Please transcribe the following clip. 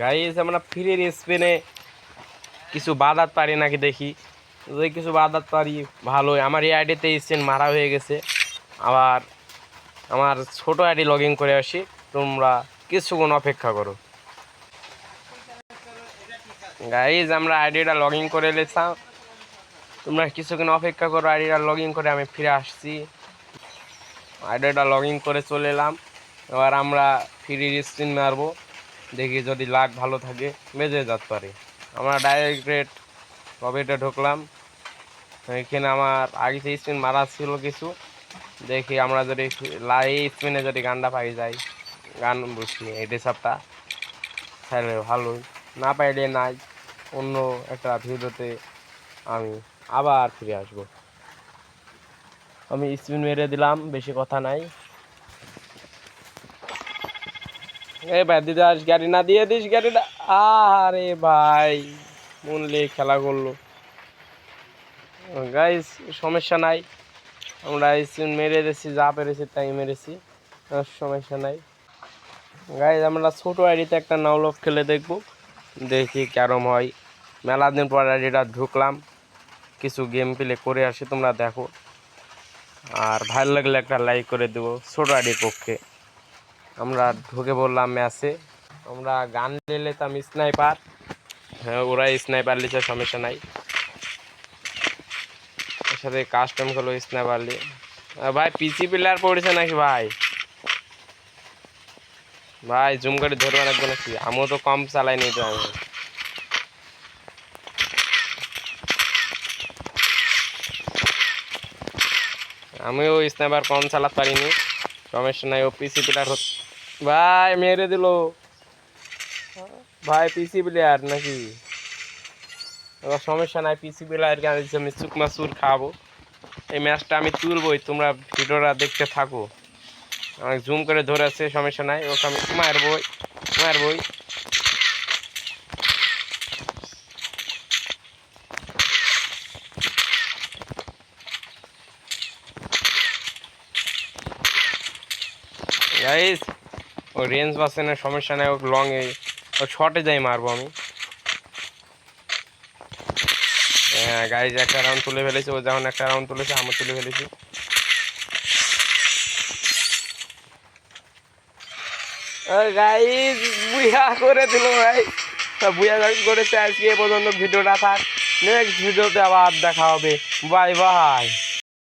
Guys আমরা ফ্রির স্পিনে কিছু বাদাত পারি নাকি দেখি, যদি কিছু বাদাত পারি ভালোই। আমার এই আইডিতে স্পিন মারা হয়ে গেছে, আবার আমার ছোট আইডি লগ ইন করে আসি, তোমরা কিছুক্ষণ অপেক্ষা করো। গাইজ আমরা আইডিটা লগ ইন করে নিলাম, তোমরা কিছুক্ষণ অপেক্ষা করো। আইডিটা লগ ইন করে আমি ফিরে আসছি। আইডিটা লগ ইন করে চলে এলাম। এবার আমরা ফ্রি স্পিন মারবো, দেখি যদি লাক ভালো থাকে বেজে যেতে পারে। আমরা ডাইরেক্ট লবিতে ঢুকলাম। এখানে আমার আগে যে স্পিন মারা ছিল কিছু, দেখি আমরা যদি এই স্পিনে যদি গানটা পাই যাই, গান বুঝি এটি সবটা তাহলে ভালোই, না পাইলে নাই, অন্য একটা ভিডিওতে আমি আবার ফিরে আসবো। আমি স্পিন মেরে দিলাম, বেশি কথা নাই। এই ভাই দিদাস গাড়ি না দিয়ে দিস গাড়িটা। আরে ভাই মনলে খেলা করলো। গাইস সমস্যা নাই, আমরা স্পিন মেরে দিয়েছি, যা পেরেছি তাই মেরেছি, সমস্যা নাই। গাইস আমরা ছোটো আইডিতে একটা নাওলক খেলে দেখবো, দেখি কেরম হয়। মেলা দিন পর আইডিটা ঢুকলাম, কিছু গেম প্লে করে আসি, তোমরা দেখো। আর ভালো লাগলে একটা লাইক করে দেবো ছোটো আইডির পক্ষে। আমরা ঢুকে বললাম ম্যাচে, আমরা গান নিয়ে নিতাম স্নাইপার। হ্যাঁ ওরা স্নাইপার লিখে সমস্যা নাই, ওর সাথে কাস্টম করলো স্নাইপার নিয়ে। ভাই পিসি প্লেয়ার পড়েছে নাকি ভাই? ভাই জুম করে ধরবে রাখবো নাকি? আমিও তো কম চালাই নি তো। আমিও স্নাইপার কম চালাতে পারিনি, সমস্যা নাই। ও পিসি প্লেয়ার ভাই মেরে দিল ভাই, পিসি প্লেয়ার নাকি? এবার সমস্যা নাই, পিসি প্লেয়ারকে আমি চুকমা চুর খাওয়াবো। এই ম্যাচটা আমি তুলবই, তোমরা ভিডিওটা দেখতে থাকো। আমাকে জুম করে ধরে আছে, সমস্যা নাই, ওকে আমি মারবই মারবই। গাইস ও রেঞ্জ পাচ্ছে না, সমস্যা নাই, ও লং এ ও শর্টে যাই মারবো আমি। হ্যাঁ গাইস একটা রাউন্ড তুলে ফেলেছি, ও যখন একটা রাউন্ড তুলেছে আমি তুলে ফেলেছি। গাইস বুয়া করে দিল ভাই, বুয়া করেছে। আজকে এ পর্যন্ত ভিডিওটা থাক, নেক্সট ভিডিওতে আবার দেখা হবে। Bye bye.